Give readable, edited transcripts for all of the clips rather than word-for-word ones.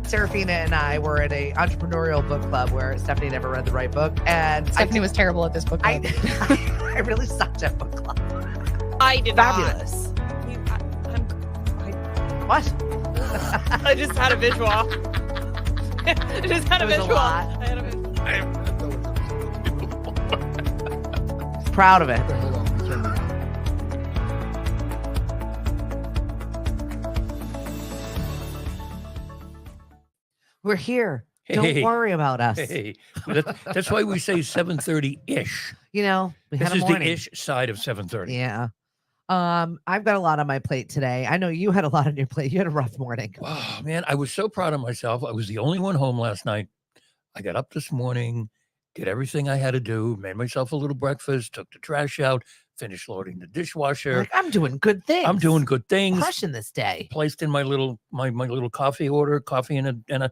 Serafina and I were at a entrepreneurial book club where Stephanie never read the right book. And Stephanie was terrible at this book club. I really sucked at book club. I did Fabulous. What? I just had a visual. I just had a It was a visual. lot. I had a visual. Proud of it. Hold on. Turn me on. We're here. Hey. Don't worry about us. Hey, that's why we say 7:30-ish. You know, we This had a is morning. the ish side of 7:30. Yeah. I've got a lot on my plate today. I know you had a lot on your plate. You had a rough morning. Oh, man, I was so proud of myself. I was the only one home last night. I got up this morning, did everything I had to do, made myself a little breakfast, took the trash out, finished loading the dishwasher. Like, I'm doing good things. I'm doing good things. Crushing this day. Placed in my little coffee order, coffee and a donut.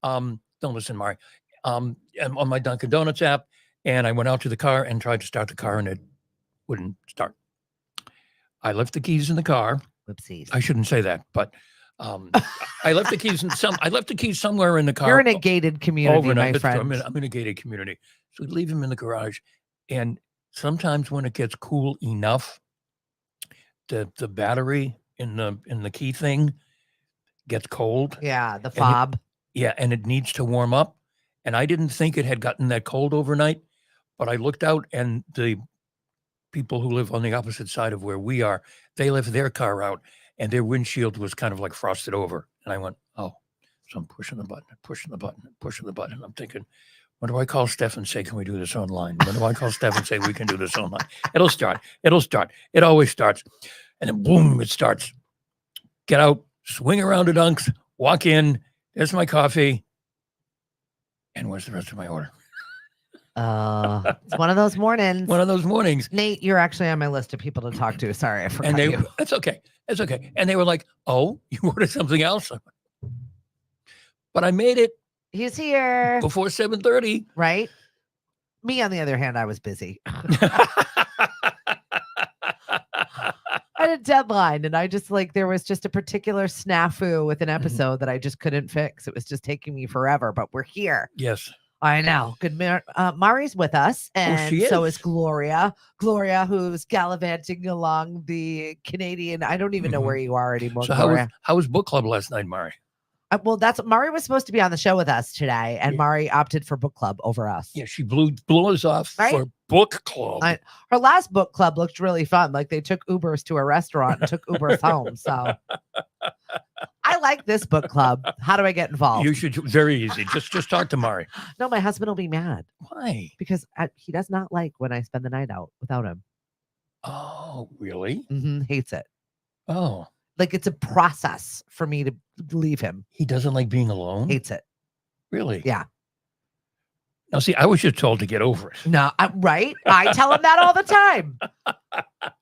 Don't listen, Mari. And on my Dunkin' Donuts app, and I went out to the car and tried to start the car, and it wouldn't start. I left the keys in the car. Whoopsies. I shouldn't say that, but I left the keys I left the keys somewhere in the car. You're in a gated community, overnight. my That's true. friend. I'm in a gated community, so we leave them in the garage. And sometimes when it gets cool enough, the battery in the key thing gets cold. Yeah, the fob. And it needs to warm up. And I didn't think it had gotten that cold overnight, but I looked out and the people who live on the opposite side of where we are, they left their car out and their windshield was kind of like frosted over. And I went, oh, so I'm pushing the button. I'm thinking, when do I call Steph and say, can we do this online? When do I call Steph and say, we can do this online? It'll start. It always starts. And then boom, it starts. Get out, swing around the Dunks, walk in. There's my coffee. And where's the rest of my order? It's one of those mornings. One of those mornings. Nate, you're actually on my list of people to talk to. Sorry, I forgot And they, you. it's okay. It's okay. And they were like, oh, you ordered something else? But I made it He's here. before 7:30. Right? Me, on the other hand, I was busy. I had a deadline and I just there was just a particular snafu with an episode that I just couldn't fix. It was just taking me forever, but we're here. Yes. I know. Good. Mari's with us, and she so is. is Gloria. Gloria, who's gallivanting along the Canadian. I don't even know where you are anymore. So Gloria. how was book club last night, Mari? Well, that's Mari was supposed to be on the show with us today, and Yeah. Mari opted for book club over us. Yeah, she blew us off Right? for book club. Her last book club looked really fun. Like they took Ubers to a restaurant and took Ubers home. So I like this book club. How do I get involved? You should. Very easy. Just talk to Mari. No, my husband will be mad Why? because he does not like when I spend the night out without him. Oh, really? Hates it. Oh, Like it's a process for me to leave him. he doesn't like being alone? Hates it. Really? Yeah. Now, see, I was just told to get over it. No, right? I tell him that all the time.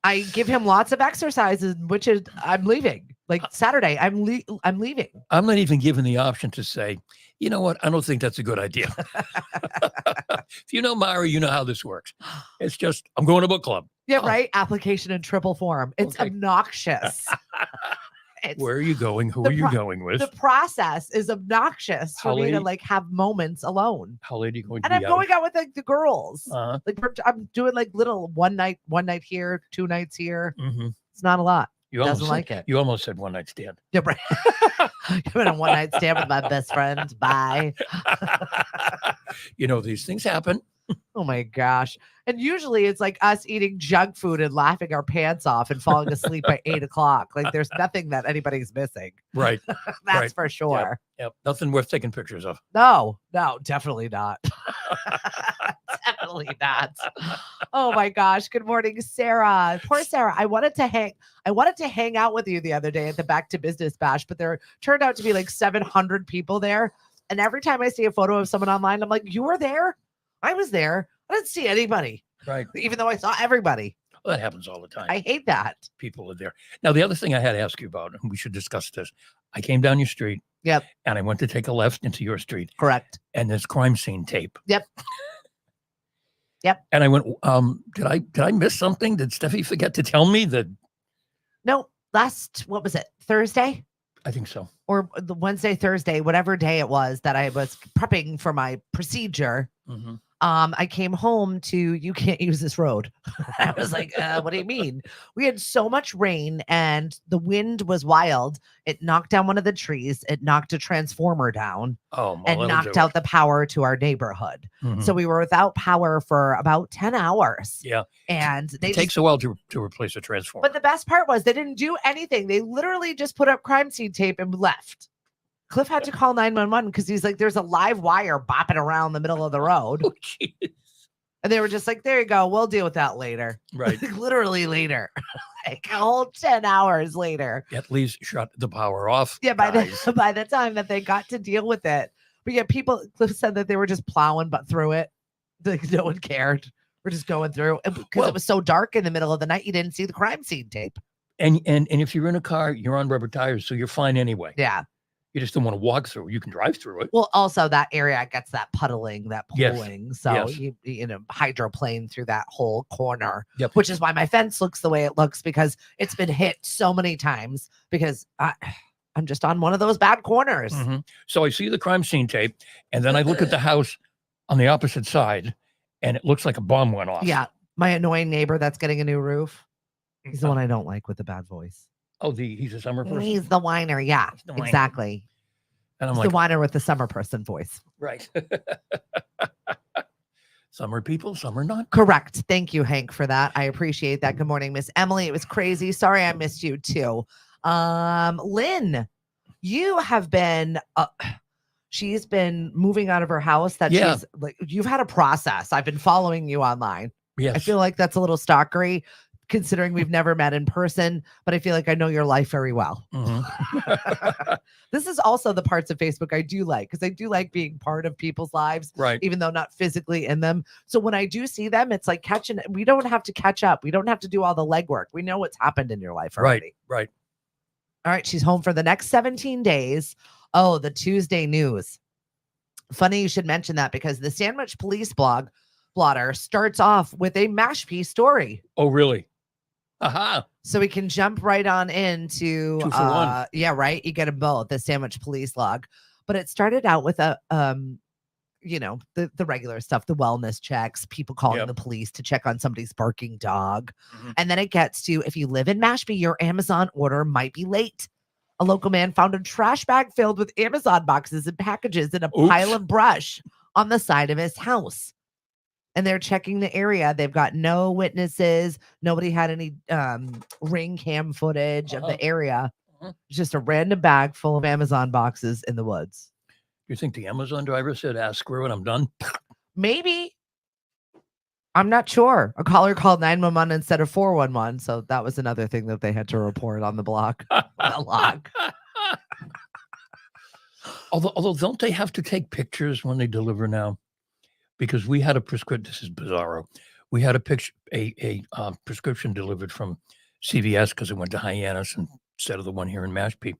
I give him lots of exercises, which is I'm leaving. Like Saturday, I'm leaving. I'm not even given the option to say, you know what? I don't think that's a good idea. If you know Mari, you know how this works. It's just, I'm going to book club. Yeah, Oh. right. Application in triple form. It's Okay. obnoxious. It's, Where are you going? Who the are you pro- going with? the process is obnoxious for How me to late? have moments alone. How late are you going to And be I'm going out with the girls. Uh-huh. I'm doing little one night here, 2 nights here. Mm-hmm. It's not a lot. You Doesn't almost like said, it. You almost said one night stand. Yeah, right. I'm in a 1 night stand with my best friend. Bye. You know, these things happen. Oh my gosh. And usually it's like us eating junk food and laughing our pants off and falling asleep by 8 o'clock. Like there's nothing that anybody's missing. Right. That's Right. for sure. Yep. Nothing worth taking pictures of. No, definitely not. Definitely not. Oh my gosh. Good morning, Sarah. Poor Sarah. I wanted to hang out with you the other day at the Back to Business Bash, but there turned out to be 700 people there. And every time I see a photo of someone online, I'm like, you were there? I was there. I didn't see anybody, Right. even though I saw everybody. Well, that happens all the time. I hate that. People are there. Now, the other thing I had to ask you about, and we should discuss this. I came down your street. Yep. And I went to take a left into your street. Correct. And there's crime scene tape. Yep. Yep. And I went, did I miss something? Did Steffi forget to tell me that? No, what was it? Thursday? I think so. or the Wednesday, Thursday, whatever day it was that I was prepping for my procedure. Mhm. I came home to, you can't use this road. I was like, what do you mean? We had so much rain and the wind was wild. It knocked down one of the trees. It knocked a transformer down Oh, well, and that'll knocked do out it. the power to our neighborhood. So Mhm. we were without power for about 10 hours. Yeah. And they It takes a while to replace a transformer. but the best part was they didn't do anything. They literally just put up crime scene tape and left. Cliff had to call 911 because he's like, there's a live wire bopping around the middle of the road. Oh, jeez. And they were just like, there you go. We'll deal with that later. Right. Literally later. Like a whole 10 hours later. At least shut the power off. Yeah, by guys. by the time that they got to deal with it. But yeah, Cliff said that they were just plowing but through it. Like no one cared. We're just going through. And because Well- it was so dark in the middle of the night, you didn't see the crime scene tape. And if you're in a car, you're on rubber tires, so you're fine anyway. Yeah. You just don't want to walk through. You can drive through it. Well, also that area gets that puddling, that Yes. pooling. So Yes. you know, hydroplane through that whole corner. Yep. Which is why my fence looks the way it looks, because it's been hit so many times because I'm just on one of those bad corners. Mhm. So I see the crime scene tape, and then I look at the house on the opposite side, and it looks like a bomb went off. Yeah. My annoying neighbor that's getting a new roof. He's the one I don't like with the bad voice. Oh, he's a summer person. He's the whiner. Yeah, the whiner. exactly. And I'm He's like, the whiner with the summer person voice. right. Some are people, some are not. Correct. Thank you, Hank, for that. I appreciate that. Good morning, Miss Emily. It was crazy. Sorry I missed you too. Lynn, you have been she's been moving out of her house that Yeah. she's like, you've had a process. I've been following you online. Yes. I feel like that's a little stalkery considering we've never met in person, but I feel like I know your life very well. Mhm. This is also the parts of Facebook I do like, because I do like being part of people's lives, Right. even though not physically in them. So when I do see them, it's like catching, we don't have to catch up. We don't have to do all the legwork. We know what's happened in your life already. Right. All right. She's home for the next 17 days. Oh, the Tuesday news. Funny you should mention that, because the Sandwich Police blotter starts off with a Mashpee story. Oh, really? Aha. So we can jump right on into 2 for 1. Yeah, right. You get them both, the Sandwich Police log. But it started out with a you know, the regular stuff, the wellness checks, people calling Yep. the police to check on somebody's barking dog. Mhm. And then it gets to, if you live in Mashpee, your Amazon order might be late. A local man found a trash bag filled with Amazon boxes and packages in a pile Oops. of brush on the side of his house. And they're checking the area. They've got no witnesses. Nobody had any ring cam footage of the area. Mhm. It's just a random bag full of Amazon boxes in the woods. You think the Amazon driver said, screw it, I'm done? Maybe. I'm not sure. A caller called 911 instead of 411. So that was another thing that they had to report on the block. The log. Although don't they have to take pictures when they deliver now? Because we had a prescription. This is bizarro. We had a prescription delivered from CVS because it went to Hyannis instead of the one here in Mashpee.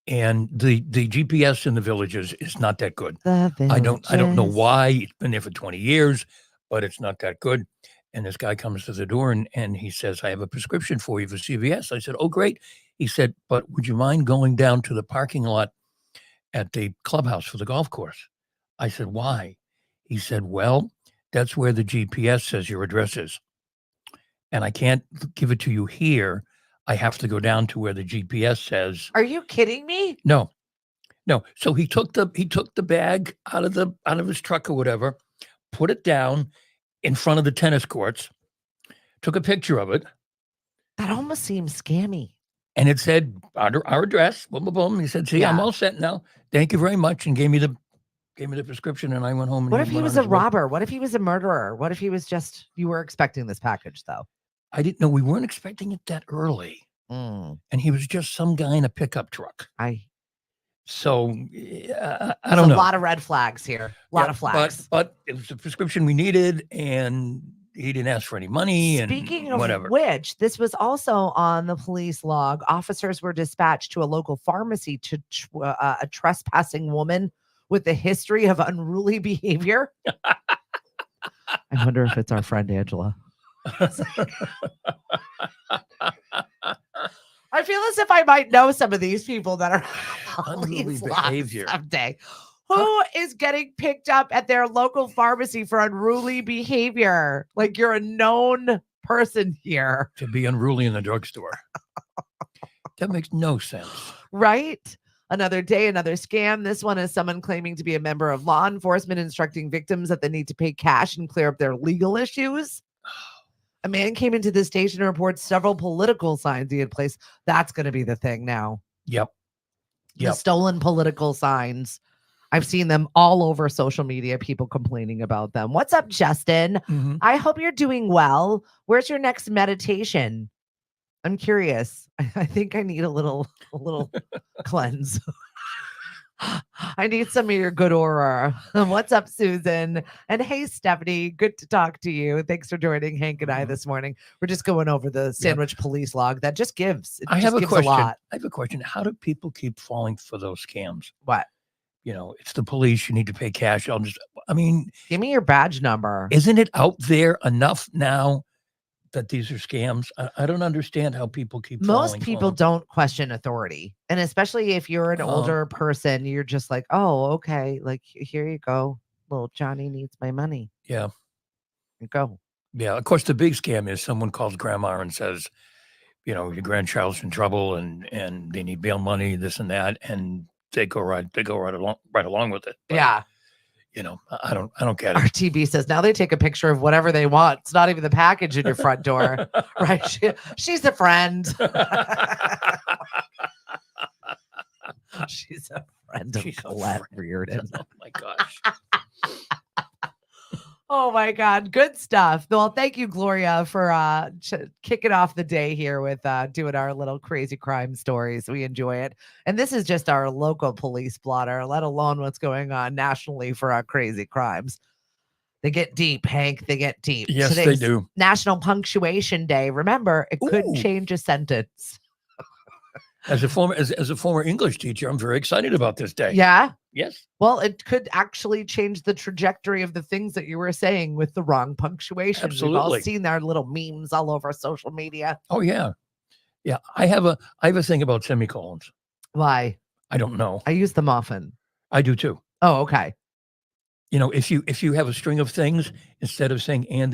And the GPS in the villages is not that good. I don't know why. It's been there for 20 years, but it's not that good. And this guy comes to the door and he says, I have a prescription for you for CVS. I said, oh, great. He said, but would you mind going down to the parking lot at the clubhouse for the golf course? I said, why? He said, well, that's where the GPS says your address is. And I can't give it to you here. I have to go down to where the GPS says. Are you kidding me? No. So he took the bag out of his truck or whatever, put it down in front of the tennis courts, took a picture of it. That almost seems scammy. And it said our address. Boom, boom, boom. He said, see, I'm all set now. Thank you very much. And gave me the prescription, and I went home. And What if he was a robber? What if he was a murderer? What if he was just, you were expecting this package though? I didn't know. We weren't expecting it that early. And he was just some guy in a pickup truck. So I don't know. A lot of red flags here. A lot of flags. But it was the prescription we needed, and he didn't ask for any money. Speaking and of whatever. which, this was also on the police log. Officers were dispatched to a local pharmacy to a trespassing woman with a history of unruly behavior. I wonder if it's our friend Angela. I feel as if I might know some of these people that are Unruly lost behavior. someday. Who is getting picked up at their local pharmacy for unruly behavior? Like you're a known person here, To be unruly in the drugstore. That makes no sense. right? Another day, another scam. This one is someone claiming to be a member of law enforcement instructing victims that they need to pay cash and clear up their legal issues. A man came into the station and reports several political signs he had placed. That's going to be the thing now. Yep. The Yep. stolen political signs. I've seen them all over social media, people complaining about them. What's up, Justin? Mhm. I hope you're doing well. Where's your next meditation? I'm curious. I think I need a little cleanse. I need some of your good aura. What's up, Susan? And hey, Stephanie, good to talk to you. Thanks for joining Hank and I Mhm. this morning. We're just going over the sandwich police log that just gives. It I just have a gives question. a lot. I have a question. How do people keep falling for those scams? What? You know, it's the police. You need to pay cash. I mean, Give me your badge number. isn't it out there enough now that these are scams? I don't understand how people keep Most falling people for them. don't question authority. And especially if you're an older person, you're just like, oh, okay. Like, here you go. Little Johnny needs my money. Yeah. You go. Yeah. Of course, the big scam is someone calls grandma and says, you know, your grandchild's in trouble and they need bail money, this and that, and they go right along with it. But, Yeah. you know, I don't get it. RTB says now they take a picture of whatever they want. It's not even the package in your front door. Right. She's a friend. She's a friend of She's a Colette friend. Reardon. Oh my gosh. Oh my God. Good stuff. Well, thank you, Gloria, for kicking off the day here with doing our little crazy crime stories. We enjoy it. And this is just our local police blotter, let alone what's going on nationally for our crazy crimes. They get deep, Hank. They get deep. Yes, Today's they do. National Punctuation Day. Remember, it could Ooh. change a sentence. As a former English teacher, I'm very excited about this day. Yeah. Yes. Well, it could actually change the trajectory of the things that you were saying with the wrong punctuation. We've all Absolutely. seen their little memes all over social media. Oh yeah. Yeah. I have a thing about semicolons. Why? I don't know. I use them often. I do too. Oh, okay. You know, if you have a string of things, instead of saying and,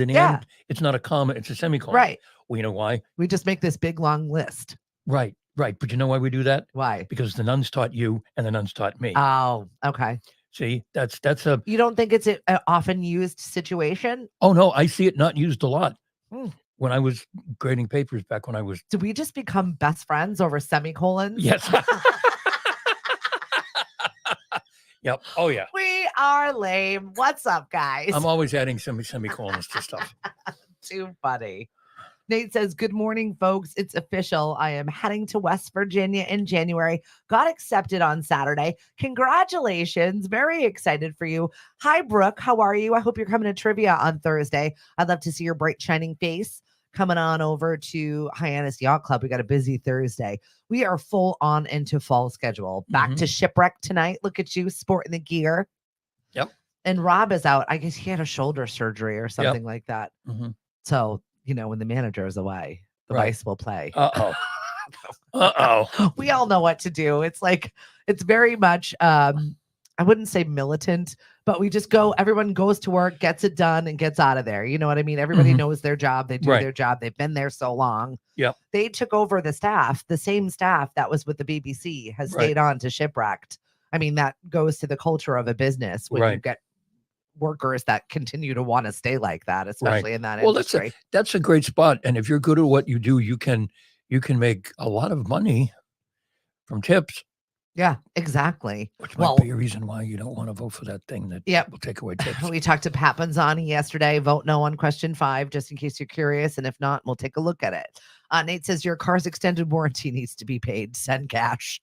it's not a comma, it's a semicolon. Right. Well, you know why? We just make this big long list. Right. But you know why we do that? Why? Because the nuns taught you and the nuns taught me. Oh, okay. See, that's a. You don't think it's an often used situation? Oh no, I see it not used a lot. Mm. When I was grading papers back when I was. Did we just become best friends over semicolons? Yes. Yep. Oh yeah. We are lame. What's up, guys? I'm always adding semicolons to stuff. Too funny. Nate says, good morning, folks. It's official. I am heading to West Virginia in January. Got accepted on Saturday. Congratulations. Very excited for you. Hi, Brooke. How are you? I hope you're coming to trivia on Thursday. I'd love to see your bright, shining face. Coming on over to Hyannis Yacht Club. We got a busy Thursday. We are full on into fall schedule. Back to Shipwreck tonight. Look at you sporting the gear. Yep. And Rob is out. I guess he had a shoulder surgery or something like that. Mm-hmm. So, you know, when the manager is away, the Vice will play. We all know what to do. It's like, it's very much, I wouldn't say militant, but we just go, everyone goes to work, gets it done, and gets out of there. You know what I mean? Everybody knows their job. They do their job. They've been there so long. Yep. They took over the staff. The same staff that was with the BBC has stayed on to Shipwrecked. I mean, that goes to the culture of a business when you get workers that continue to want to stay like that, especially in that industry. That's a great spot. And if you're good at what you do, you can make a lot of money from tips. Yeah, exactly. Which might be a reason why you don't want to vote for that thing that will take away tips. We talked to Pat Panzani yesterday. Vote no on question 5, just in case you're curious. And if not, we'll take a look at it. Nate says your car's extended warranty needs to be paid. Send cash.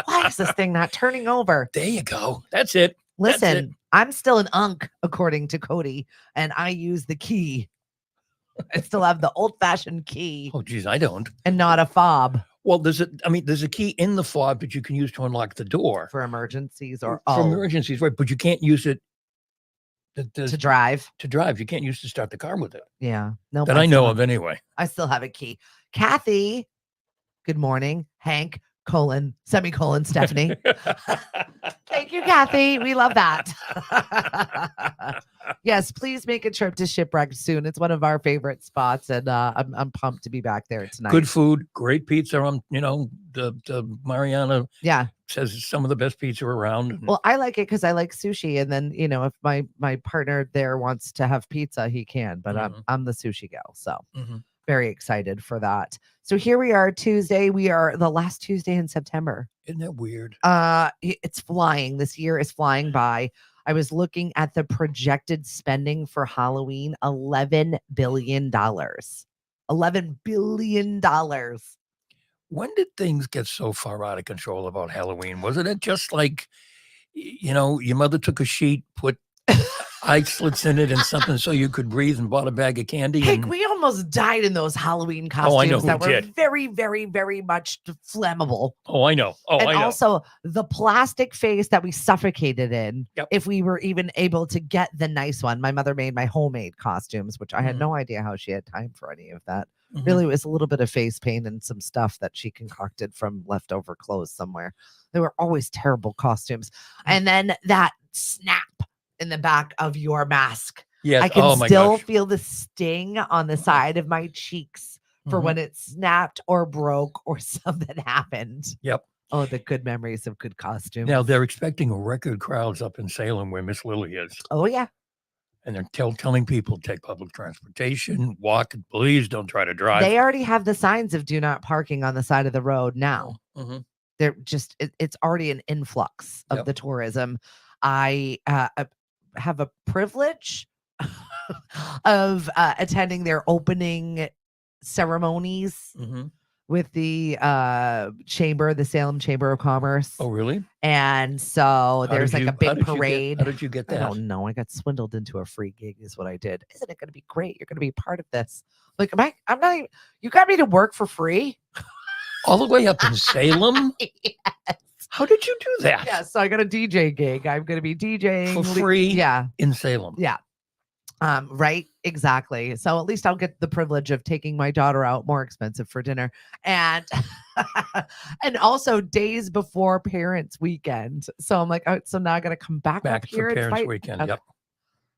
Why is this thing not turning over? There you go. That's it. Listen, I'm still an unk, according to Cody, and I use the key. I still have the old-fashioned key. Oh, geez, I don't. And not a fob. Well, there's a key in the fob that you can use to unlock the door for emergencies or for emergencies, right? But you can't use it to drive. To drive. You can't use to start the car with it. Yeah. No, That I know of anyway. I still have a key. Kathy, good morning. Hank, semicolon, Stephanie. Thank you, Kathy. We love that. Yes, please make a trip to Shipwreck soon. It's one of our favorite spots, and I'm pumped to be back there tonight. Good food, great pizza. The Mariana says it's some of the best pizza around. Well, I like it because I like sushi, and then if my partner there wants to have pizza, he can. But I'm the sushi gal, so very excited for that. So here we are, Tuesday. We are the last Tuesday in September. Isn't that weird? It's flying. This year is flying by. I was looking at the projected spending for Halloween, $11 billion. $11 billion. When did things get so far out of control about Halloween? Wasn't it just like, your mother took a sheet, put ice slits in it and something so you could breathe, and bought a bag of candy? Hank, we almost died in those Halloween costumes I know that were did. very, very, very much flammable. Oh, I know. And also the plastic face that we suffocated in, if we were even able to get the nice one. My mother made my homemade costumes, which I had no idea how she had time for any of that. Really, it was a little bit of face paint and some stuff that she concocted from leftover clothes somewhere. They were always terrible costumes. And then that snap in the back of your mask. Yes. I can still feel the sting on the side of my cheeks for when it snapped or broke or something happened. Yep. Oh, the good memories of good costumes. Now they're expecting record crowds up in Salem where Miss Lily is. Oh, yeah. And they're telling people take public transportation, walk, please don't try to drive. They already have the signs of do not parking on the side of the road now. They're just, it's already an influx of the tourism. I have a privilege of attending their opening ceremonies with the Salem Chamber of Commerce. Oh, really? And so there's a big parade. How did you get that? I don't know. I got swindled into a free gig is what I did. Isn't it going to be great? You're going to be part of this. Like, I'm not even, you got me to work for free? All the way up in Salem? Yes. How did you do that? Yeah, so I got a DJ gig. I'm going to be DJing for free. Yeah, in Salem. Yeah, right, exactly. So at least I'll get the privilege of taking my daughter out, more expensive for dinner, and and also days before Parents Weekend. So I'm like, so now I got to come back up here for Parents Weekend. Okay. Yep,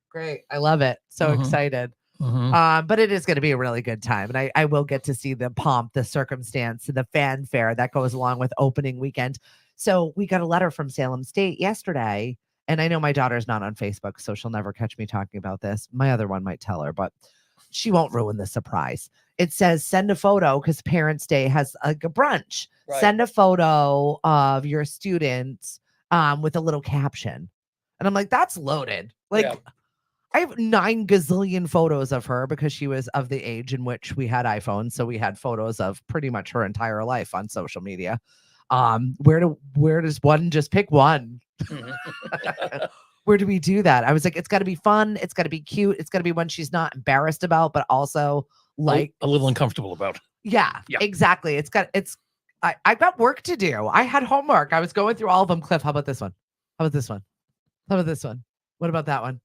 great. I love it. So excited. But it is going to be a really good time, and I will get to see the pomp, the circumstance, the fanfare that goes along with opening weekend. So we got a letter from Salem State yesterday, and I know my daughter's not on Facebook, so she'll never catch me talking about this. My other one might tell her, but she won't ruin the surprise. It says, send a photo, because Parents' Day has a brunch. Right. Send a photo of your students with a little caption. And I'm like, that's loaded. Like, I have 9 gazillion photos of her because she was of the age in which we had iPhones. So we had photos of pretty much her entire life on social media. Where does one just pick one? Where do we do that? I was like, it's got to be fun. It's got to be cute. It's got to be one she's not embarrassed about, but also like a little uncomfortable about. Yeah, exactly. I've got work to do. I had homework. I was going through all of them. Cliff, how about this one? How about this one? How about this one? What about that one?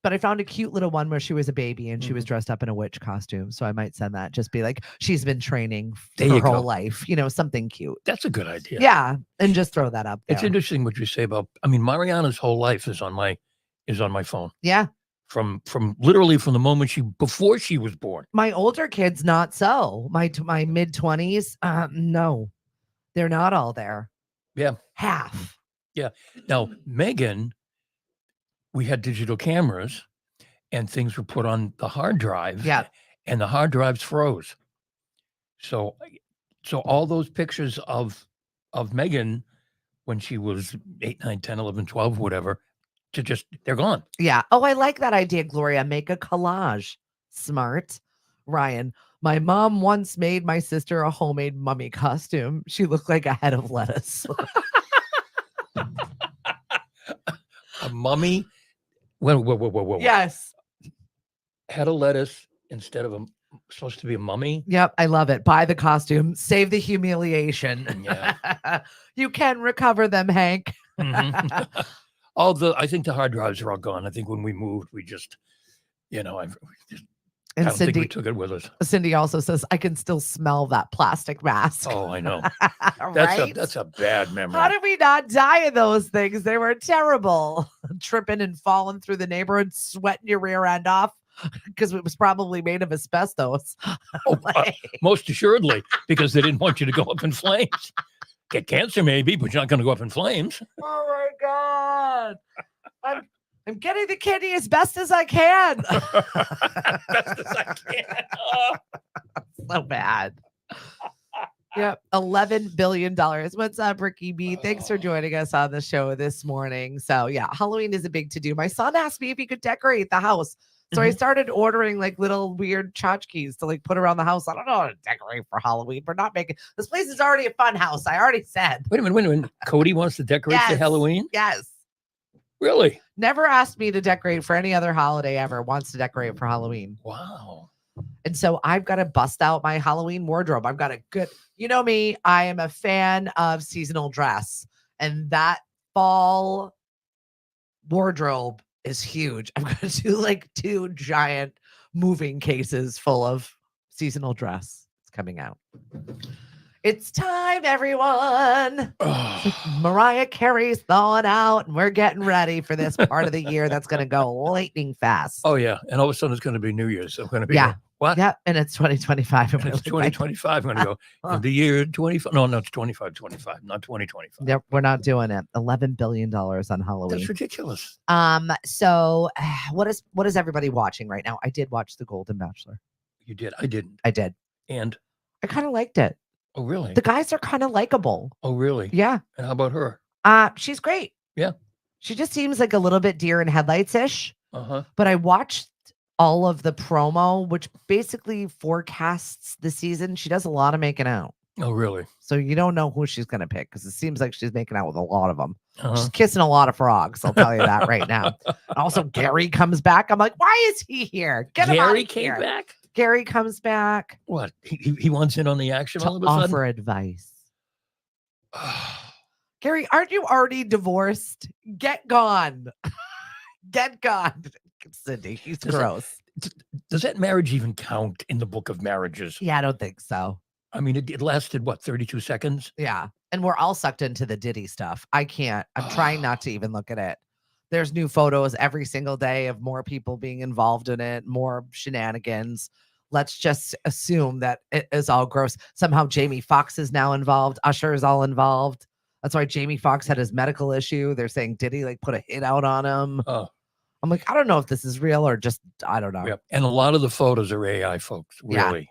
But I found a cute little one where she was a baby and she was dressed up in a witch costume. So I might send that. Just be like, she's been training her whole life. Something cute. That's a good idea. Yeah. And just throw that up there. It's interesting what you say about, Mariana's whole life is on my phone. Yeah. From literally from the moment before she was born. My older kids, not so. My mid-20s, no. They're not all there. Yeah. Half. Yeah. Now, Megan, we had digital cameras and things were put on the hard drive. Yeah. And the hard drives froze. So all those pictures of Megan when she was 8, 9, 10, 11, 12, whatever, they're gone. Yeah. Oh, I like that idea, Gloria. Make a collage. Smart. Ryan, my mom once made my sister a homemade mummy costume. She looked like a head of lettuce. A mummy? Whoa. Yes. Head of lettuce instead of supposed to be a mummy? Yep. I love it. Buy the costume. Save the humiliation. Yeah. You can recover them, Hank. I think the hard drives are all gone. I think when we moved, we just, I And don't think we Cindy, took it with us. Cindy also says, I can still smell that plastic mask. Oh, I know. Right? That's a bad memory. How did we not die in those things? They were terrible. Tripping and falling through the neighborhood, sweating your rear end off because it was probably made of asbestos. Most assuredly, because they didn't want you to go up in flames. Get cancer maybe, but you're not going to go up in flames. Oh my God. I'm getting the candy as best as I can. Best as I can. Oh. So bad. Yep. $11 billion. What's up, Ricky B? Thanks for joining us on the show this morning. So yeah, Halloween is a big to-do. My son asked me if he could decorate the house. So I started ordering like little weird tchotchkes to like put around the house. I don't know how to decorate for Halloween. We're not making this place is already a fun house. I already said. Wait a minute. Cody wants to decorate for Halloween? Yes. Really? Never asked me to decorate for any other holiday ever. Wants to decorate for Halloween. Wow. And so I've got to bust out my Halloween wardrobe. I've got a good, you know me, I am a fan of seasonal dress. And that fall wardrobe is huge. I'm going to do like 2 giant moving cases full of seasonal dress. It's coming out. It's time, everyone. Mariah Carey's thawing out, and we're getting ready for this part of the year that's going to go lightning fast. Oh, yeah. And all of a sudden, it's going to be New Year's. So I'm going to be, what? Yeah. And it's 2025. And it's 2025. I'm going to go in the year 25. No, it's 25, not 2025. Yep, we're not doing it. $11 billion on Halloween. That's ridiculous. So what is everybody watching right now? I did watch The Golden Bachelor. You did. I didn't. I did. And I kind of liked it. Oh, really? The guys are kind of likable. Oh, really? Yeah. And how about her? She's great. Yeah. She just seems like a little bit deer in headlights-ish. Uh-huh. But I watched all of the promo, which basically forecasts the season. She does a lot of making out. Oh, really? So you don't know who she's going to pick because it seems like she's making out with a lot of them. Uh-huh. She's kissing a lot of frogs. I'll tell you that right now. Also, Gary comes back. I'm like, why is he here? Get him out of here. Gary came back? Gary comes back. What? He wants in on the action to all of a sudden? offer advice. Gary, aren't you already divorced? Get gone. Get gone. Cindy, he's gross. Does that marriage even count in the book of marriages? Yeah, I don't think so. I mean, it lasted, what, 32 seconds? Yeah. And we're all sucked into the Diddy stuff. I can't. I'm trying not to even look at it. There's new photos every single day of more people being involved in it, more shenanigans. Let's just assume that it is all gross. Somehow Jamie Foxx is now involved. Usher is all involved. That's why Jamie Foxx had his medical issue. They're saying, did he like put a hit out on him? Oh. I'm like, I don't know if this is real or just, I don't know. Yep. And a lot of the photos are AI, folks. Really. Yeah.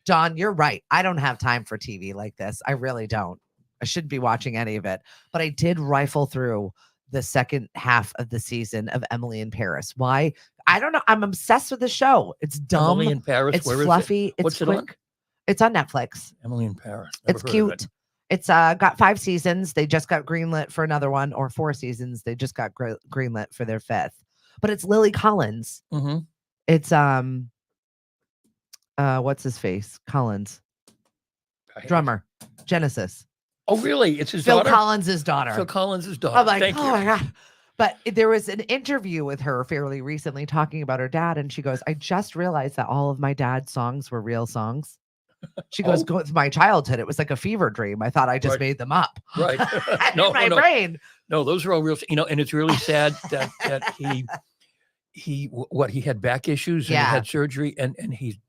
John, you're right. I don't have time for TV like this. I really don't. I shouldn't be watching any of it. But I did rifle through the second half of the season of Emily in Paris. Why? I don't know. I'm obsessed with the show. It's dumb. Emily in Paris. It's where fluffy. Is it? What's it's quick. it on? It's on Netflix. Emily in Paris. Never It's heard of cute. it. It's got 5 seasons. They just got greenlit for another one, or 4 seasons. They just got greenlit for their 5th. But it's Lily Collins. Mm-hmm. It's what's his face? Collins. Drummer. Genesis. Oh, really? It's his Phil daughter? Collins' daughter. Phil Collins' daughter. I'm like, Thank you. my God. But there was an interview with her fairly recently talking about her dad. And she goes, I just realized that all of my dad's songs were real songs. She goes, go with my childhood. It was like a fever dream. I thought I just made them up. Right. In my brain. No, those are all real. And it's really sad that he had back issues and he had surgery and he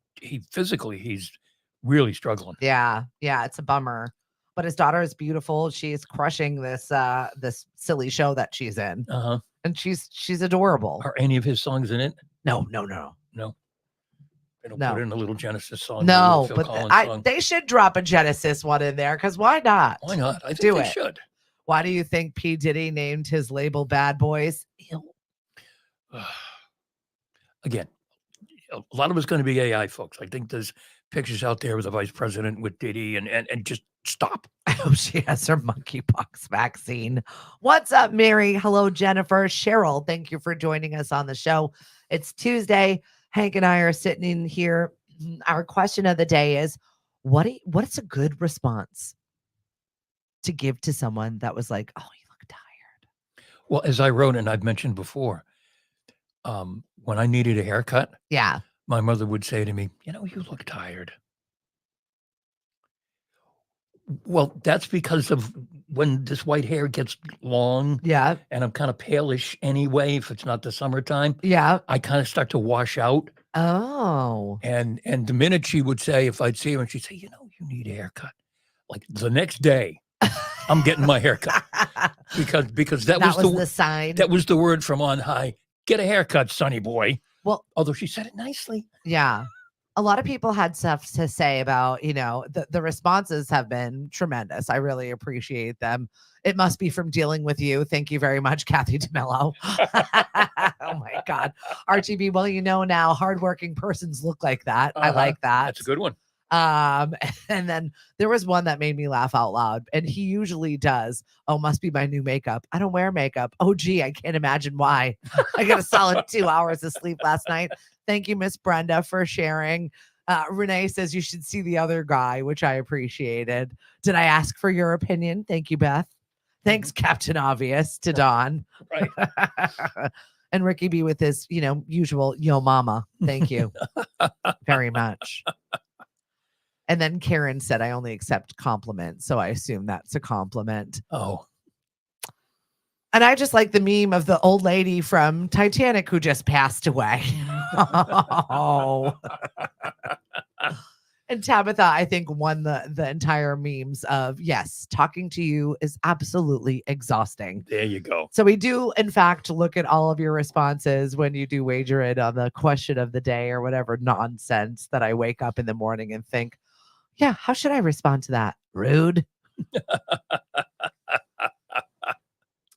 physically, he's really struggling. Yeah. Yeah. It's a bummer. But his daughter is beautiful. She's crushing this this silly show that she's in. Uh-huh. And she's adorable. Are any of his songs in it? No. They don't No. put in a little Genesis song. No, Phil but Collins song. they should drop a Genesis one in there because why not? Why not? I think Do they it. should. Why do you think P. Diddy named his label Bad Boys? Again, a lot of it's going to be AI, folks. I think there's pictures out there with the vice president with Diddy and just stop. I hope she has her monkeypox vaccine. What's up, Mary? Hello, Jennifer. Cheryl, thank you for joining us on the show. It's Tuesday. Hank and I are sitting in here. Our question of the day is, what's a good response to give to someone that was like, oh, you look tired? Well, as I wrote, and I've mentioned before, when I needed a haircut, Yeah. my mother would say to me, "You know, you look tired." Well, that's because of when this white hair gets long Yeah. and I'm kind of palish anyway, if it's not the summertime, Yeah. I kind of start to wash out. Oh. And the minute she would say, if I'd see her and she'd say, "You know, you need a haircut," like the next day, I'm getting my haircut because that was the sign. that was the word from on high. Get a haircut, sonny boy. Well, Although she said it nicely. yeah. A lot of people had stuff to say about, the responses have been tremendous. I really appreciate them. It must be from dealing with you. Thank you very much, Kathy DeMello. Oh my God. RGB, well, now hardworking persons look like that. I like that. That's a good one. And then there was one that made me laugh out loud, and he usually does. Oh, must be my new makeup. I don't wear makeup. Oh, gee, I can't imagine why. I got a solid 2 hours of sleep last night. Thank you, Miss Brenda, for sharing. Renee says you should see the other guy, which I appreciated. Did I ask for your opinion? Thank you, Beth. Thanks, Captain Obvious, to Dawn. Right. And Ricky B with his, usual yo mama. Thank you very much. And then Karen said, I only accept compliments. So I assume that's a compliment. Oh. And I just like the meme of the old lady from Titanic who just passed away. Oh. And Tabitha, I think, won the entire memes of, yes, talking to you is absolutely exhausting. There you go. So we do, in fact, look at all of your responses when you do wager it on the question of the day or whatever nonsense that I wake up in the morning and think, yeah, how should I respond to that? Rude.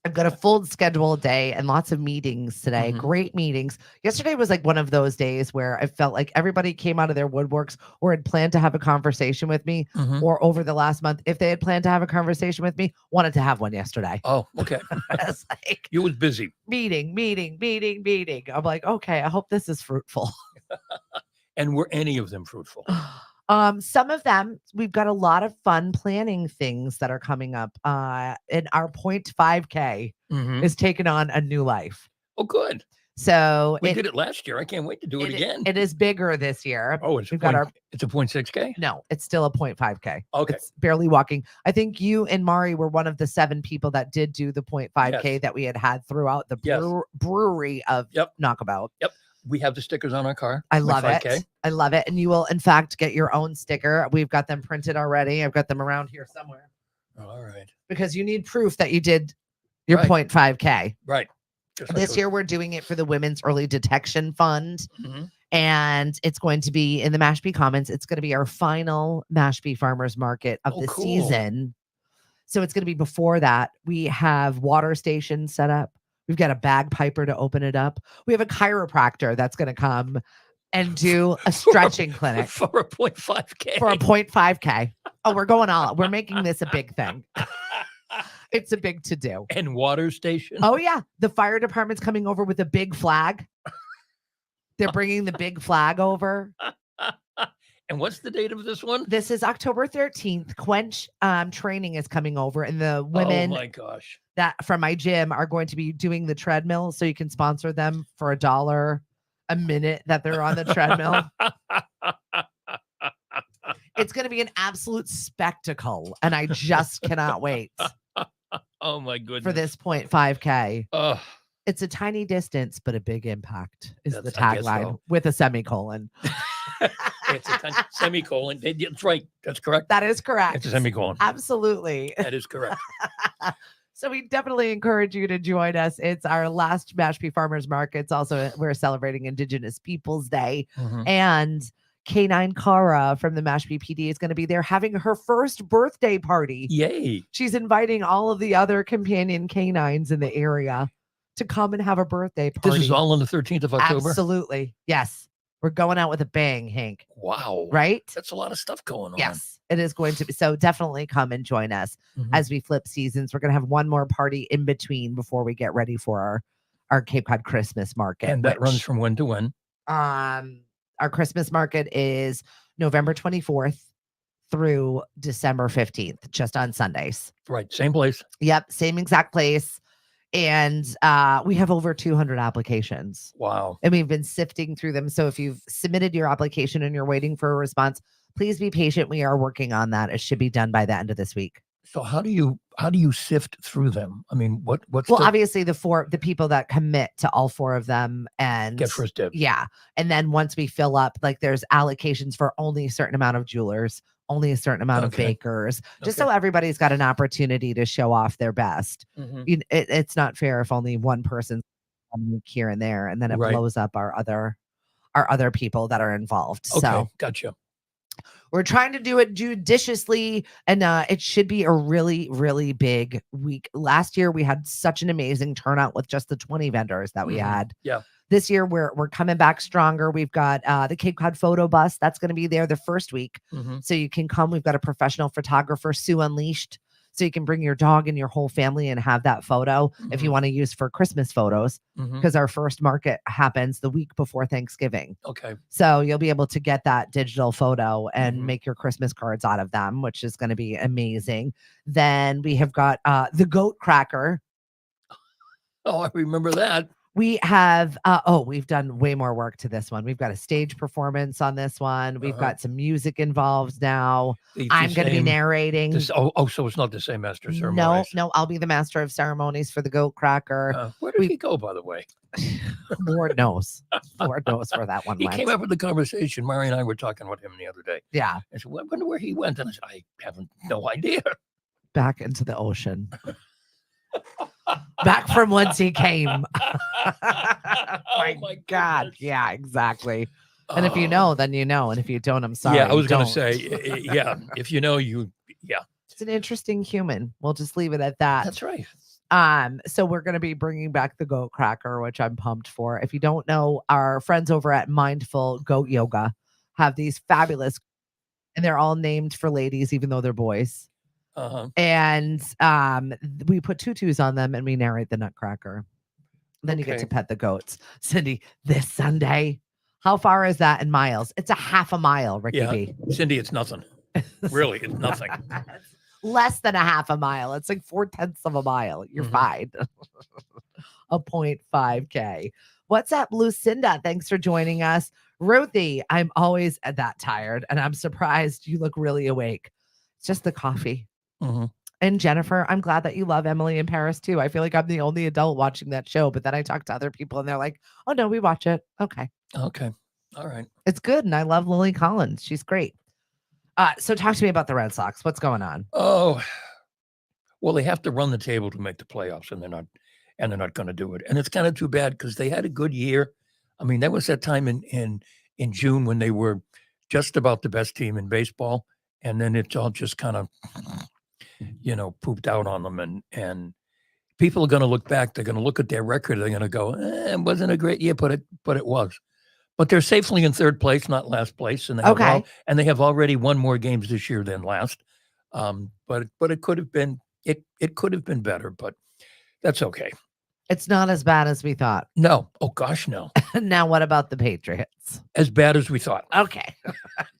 I've got a full schedule day and lots of meetings today. Mhm. Great meetings. Yesterday was like one of those days where I felt like everybody came out of their woodworks or had planned to have a conversation with me, Mhm. or over the last month, if they had planned to have a conversation with me, wanted to have one yesterday. Oh, okay. It's like You was busy. meeting. I'm like, okay, I hope this is fruitful. And were any of them fruitful? Some of them, we've got a lot of fun planning things that are coming up. And our 0.5K Mhm. is taking on a new life. Oh, good. So We did it last year. I can't wait to do it again. It is bigger this year. Oh, it's We've got it's a 0.6K? No, it's still a 0.5K. Okay. It's barely walking. I think you and Mari were one of the 7 people that did do the 0.5K Yes. that we had throughout the Yes. brewery of Knockabout. Yep. We have the stickers on our car. I love 0.5K. it. I love it. And you will, in fact, get your own sticker. We've got them printed already. I've got them around here somewhere. All right. Because you need proof that you did your Right. 0.5K. Right. Just like This those- year, we're doing it for the Women's Early Detection Fund. Mhm. And it's going to be in the Mashpee Commons. It's going to be our final Mashpee Farmers Market of the cool. season. So it's going to be before that. We have water stations set up. We've got a bagpiper to open it up. We have a chiropractor that's going to come and do a stretching clinic for a 0.5K. for a 0.5K. Oh, we're going all. We're making this a big thing. It's a big to do. And water station. Oh yeah, the fire department's coming over with a big flag. They're bringing the big flag over. And what's the date of this one? This is October 13th. Quench training is coming over, and the Oh women my gosh. that from my gym are going to be doing the treadmill, so you can sponsor them for $1 a minute that they're on the treadmill. It's going to be an absolute spectacle, and I just cannot wait Oh my goodness. for this 0.5K. Ugh. It's a tiny distance, but a big impact is the I guess tagline so. with a semicolon. It's a semicolon. That's right. That's correct. That is correct. It's a semicolon. Absolutely. That is correct. So we definitely encourage you to join us. It's our last Mashpee Farmers Market. It's also, we're celebrating Indigenous Peoples Day. Mhm. And K9 Cara from the Mashpee PD is going to be there having her first birthday party. Yay. She's inviting all of the other companion canines in the area to come and have a birthday party. This is all on the 13th of October? Absolutely. Yes. We're going out with a bang, Hank. Wow. Right? That's a lot of stuff going on. Yes, it is going to be. So definitely come and join us Mhm. as we flip seasons. We're going to have one more party in between before we get ready for our Cape Cod Christmas market. And that runs which, from when to when? our Christmas market is November 24th through December 15th, just on Sundays. Right. Same place. Yep, same exact place. And we have over 200 applications. Wow. And we've been sifting through them. So if you've submitted your application and you're waiting for a response, please be patient. We are working on that. It should be done by the end of this week. So how do you sift through them? I mean, what's Well, the obviously the people that commit to all 4 of them and get first dibs? yeah. And then once we fill up, like there's allocations for only a certain amount of jewelers, only a certain amount of Okay. bakers, just Okay. so everybody's got an opportunity to show off their best. Mhm. It's not fair if only one person's here and there, and then it Right. blows up our other people that are involved. Okay, So gotcha. we're trying to do it judiciously, and it should be a really, really big week. Last year, we had such an amazing turnout with just the 20 vendors that we Mhm. had. Yeah. This year, we're coming back stronger. We've got the Cape Cod photo bus that's going to be there the first week, Mhm. so you can come. We've got a professional photographer, Sue Unleashed, so you can bring your dog and your whole family and have that photo if you Mhm. want to use for Christmas photos, Mhm. because our first market happens the week before Thanksgiving. Okay. So you'll be able to get that digital photo and Mhm. make your Christmas cards out of them, which is going to be amazing. Then we have got the goat cracker. Oh, I remember that. We have we've done way more work to this one. We've got a stage performance on this one. We've got some music involved now. The I'm going to be same- narrating. so it's not the same master of ceremonies. No, I'll be the master of ceremonies for the goat cracker. Where did we- he go, by the way? Lord knows. Lord knows where that one He went. came up with the conversation. Mary and I were talking with him the other day. Yeah, I said, well, I wonder where he went. And I said, I have no idea. back into the ocean. Back from whence he came. Oh my God. goodness. Yeah, exactly. And if you Oh. know, then you know. And if you don't, I'm sorry. Yeah, I was going to Don't. say, yeah, if you know, yeah, It's an interesting human. We'll just leave it at that. that's right. So we're going to be bringing back the goat cracker, which I'm pumped for. If you don't know, our friends over at Mindful Goat Yoga have these fabulous, and they're all named for ladies, even though they're boys. Uh-huh. And we put tutus on them and we narrate the nutcracker. Then you get Okay. to pet the goats. Cindy, this Sunday, how far is that in miles? It's a half a mile, Ricky Yeah. B. Cindy, it's nothing. Really, it's nothing. It's less than a half a mile. It's like 4/10 of a mile. You're Mhm. fine. A 0.5K. What's up, Lucinda? Thanks for joining us. Ruthie, I'm always that tired, and I'm surprised you look really awake. It's just the coffee. Mhm. And Jennifer, I'm glad that you love Emily in Paris too. I feel like I'm the only adult watching that show, but then I talk to other people and they're like, oh no, we watch it. Okay. Okay. All right. It's good. And I love Lily Collins. She's great. So talk to me about the Red Sox. What's going on? Oh, well, they have to run the table to make the playoffs, and they're not going to do it. And it's kind of too bad because they had a good year. I mean, that was that time in June when they were just about the best team in baseball, and then it's all just kind of, pooped out on them. And people are going to look back. They're going to look at their record. They're going to go, it wasn't a great year, but it was. But they're safely in third place, not last place, and they have already won more games this year than last. But it could have been it could have been better, but that's okay. It's not as bad as we thought. No, oh gosh, no, Now, what about the Patriots? as bad as we thought. Okay.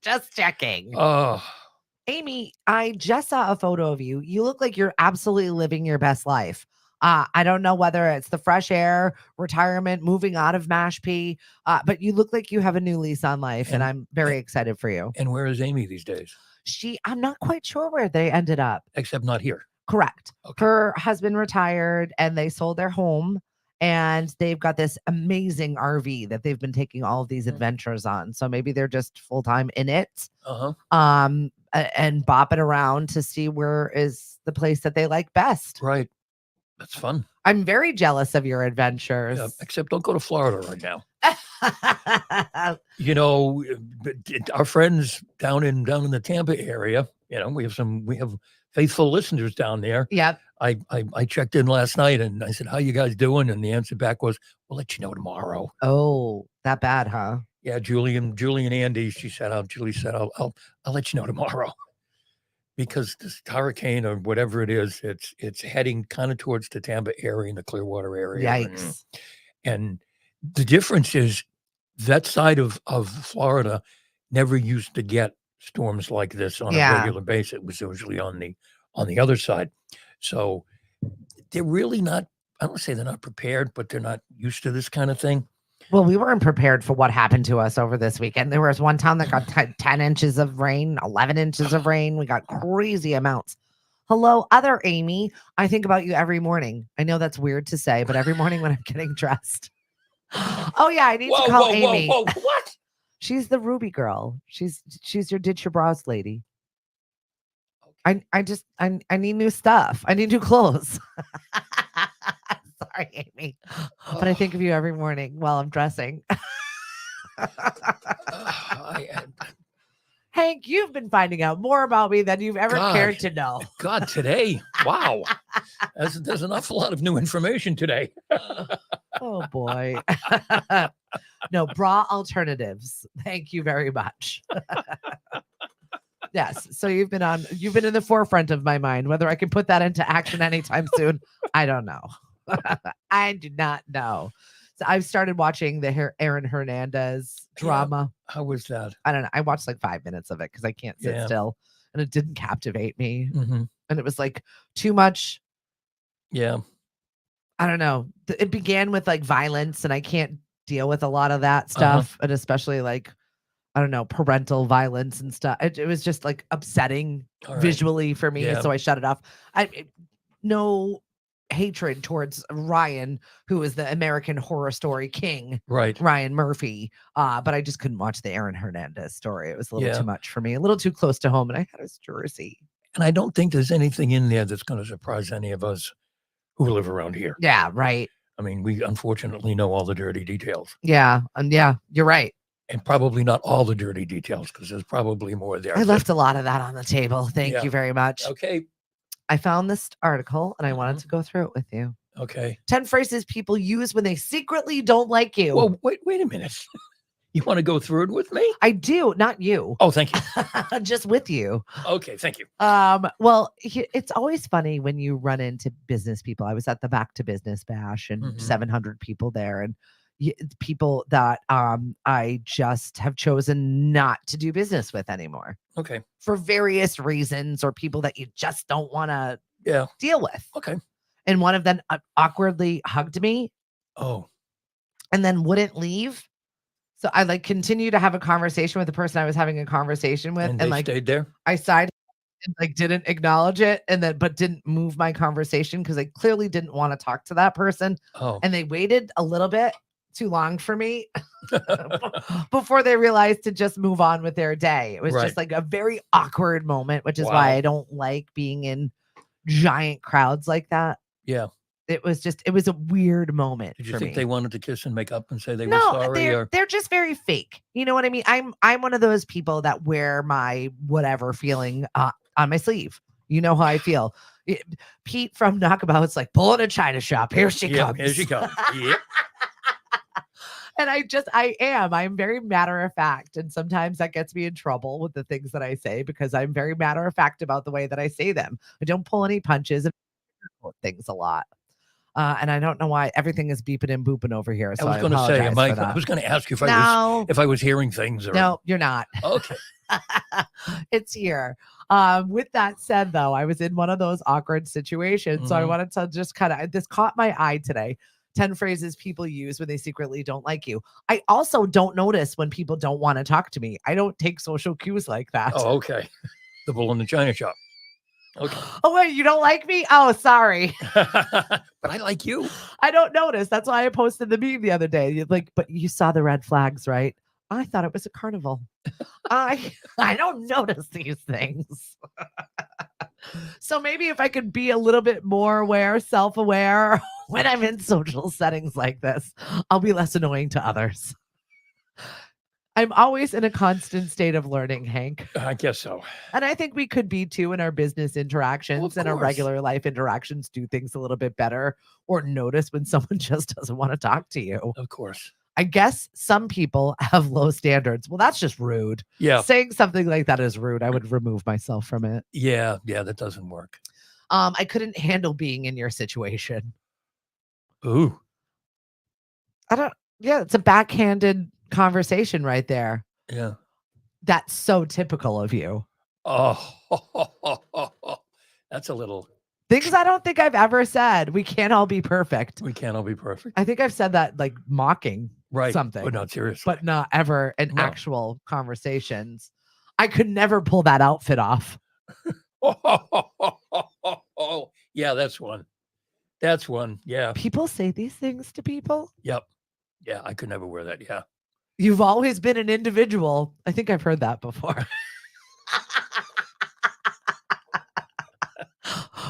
Just checking. Oh, Amy, I just saw a photo of you. You look like you're absolutely living your best life. I don't know whether it's the fresh air, retirement, moving out of Mashpee, but you look like you have a new lease on life, and I'm very excited for you. and where is Amy these days? I'm not quite sure where they ended up. Except not here. Correct. Okay. Her husband retired and they sold their home, and they've got this amazing RV that they've been taking all of these adventures on. So maybe they're just full time in it. Uh-huh. And bopping around to see where is the place that they like best. Right. That's fun. I'm very jealous of your adventures. Yeah, except don't go to Florida right now. Our friends down in the Tampa area, we have faithful listeners down there. Yep. I checked in last night and I said, how you guys doing? And the answer back was, we'll let you know tomorrow. Oh, that bad, huh? Yeah, Julie and Andy, Julie said, I'll let you know tomorrow. Because this hurricane or whatever it is, it's heading kind of towards the Tampa area and the Clearwater area. Yikes. And the difference is that side of Florida never used to get storms like this on a regular basis. It was usually on the other side. So they're really not I don't say they're not prepared, but they're not used to this kind of thing. Well, we weren't prepared for what happened to us over this weekend. There was one town that got 10 inches of rain, 11 inches of rain. We got crazy amounts. Hello, other Amy. I think about you every morning. I know that's weird to say, but every morning when I'm getting dressed. Oh yeah, I need to call Amy. Whoa! What? She's the Ruby girl. She's your ditch your bras lady. I need new stuff. I need new clothes. Sorry, Amy. But I think of you every morning while I'm dressing. Hank, you've been finding out more about me than you've ever cared to know. God, today. Wow. There's an awful lot of new information today. Oh boy. No, bra alternatives. Thank you very much. Yes. So you've been in the forefront of my mind. Whether I can put that into action anytime soon, I don't know. I do not know. So I've started watching the Aaron Hernandez drama. Yeah. How was that? I don't know. I watched like 5 minutes of it because I can't sit still, and it didn't captivate me. Mm-hmm. And it was like too much. Yeah. I don't know. It began with like violence, and I can't deal with a lot of that stuff, and especially like, I don't know, parental violence and stuff. It was just like upsetting visually for me. So I shut it off. No hatred towards Ryan, who is the American Horror Story king, right? Ryan Murphy. But I just couldn't watch the Aaron Hernandez story. It was a little too much for me, a little too close to home. And I had his jersey. And I don't think there's anything in there that's going to surprise any of us who live around here. Yeah, right. I mean, we unfortunately know all the dirty details. Yeah, and you're right. And probably not all the dirty details, because there's probably more there. I left a lot of that on the table. Thank you very much. Okay. I found this article and I wanted to go through it with you. Okay. 10 phrases people use when they secretly don't like you. Well, wait a minute. You want to go through it with me? I do, not you. Oh, thank you. Just with you. Okay, thank you. Well, it's always funny when you run into business people. I was at the Back to Business Bash and 700 people there, and people that I just have chosen not to do business with anymore. Okay. For various reasons, or people that you just don't want to deal with. Okay. And one of them awkwardly hugged me. Oh. And then wouldn't leave. So I like continue to have a conversation with the person I was having a conversation with. And they like stayed there? I sighed and like didn't acknowledge it, but didn't move my conversation because I clearly didn't want to talk to that person. Oh. And they waited a little bit too long for me before they realized to just move on with their day. It was just like a very awkward moment, which is why I don't like being in giant crowds like that. Yeah. It was a weird moment. Did you think they wanted to kiss and make up and say they No, were sorry? They're just very fake. You know what I mean? I'm one of those people that wear my whatever feeling on my sleeve. You know how I feel. Pete from Knockabout's like, pull in a China shop. Here she comes. Here she comes. Yep. And I'm very matter of fact. And sometimes that gets me in trouble with the things that I say because I'm very matter of fact about the way that I say them. I don't pull any punches and things a lot. And I don't know why everything is beeping and booping over here. So I was going to say, I was going to ask you if I was hearing things. Or... No, you're not. Okay. It's here. With that said, though, I was in one of those awkward situations. So I wanted to just this caught my eye today. 10 phrases people use when they secretly don't like you. I also don't notice when people don't want to talk to me. I don't take social cues like that. Oh, okay. The bull in the China shop. Okay. Oh, wait, you don't like me? Oh, sorry. But I like you. I don't notice. That's why I posted the meme the other day. You're like, but you saw the red flags, right? I thought it was a carnival. I don't notice these things. So maybe if I could be a little bit more self-aware when I'm in social settings like this, I'll be less annoying to others. I'm always in a constant state of learning, Hank. I guess so. And I think we could be too in our business interactions and our regular life interactions, do things a little bit better or notice when someone just doesn't want to talk to you. Of course. I guess some people have low standards. Well, that's just rude. Yeah. Saying something like that is rude. I would remove myself from it. Yeah, that doesn't work. I couldn't handle being in your situation. Ooh. It's a backhanded conversation right there. Yeah. That's so typical of you. Oh, that's a little Things I don't think I've ever said. We can't all be perfect. We can't all be perfect. I think I've said that like mocking Right. something, But not seriously. but not ever in No. actual conversations. I could never pull that outfit off. Oh, yeah, that's one. That's one. Yeah. People say these things to people. Yep. Yeah, I could never wear that. Yeah. You've always been an individual. I think I've heard that before.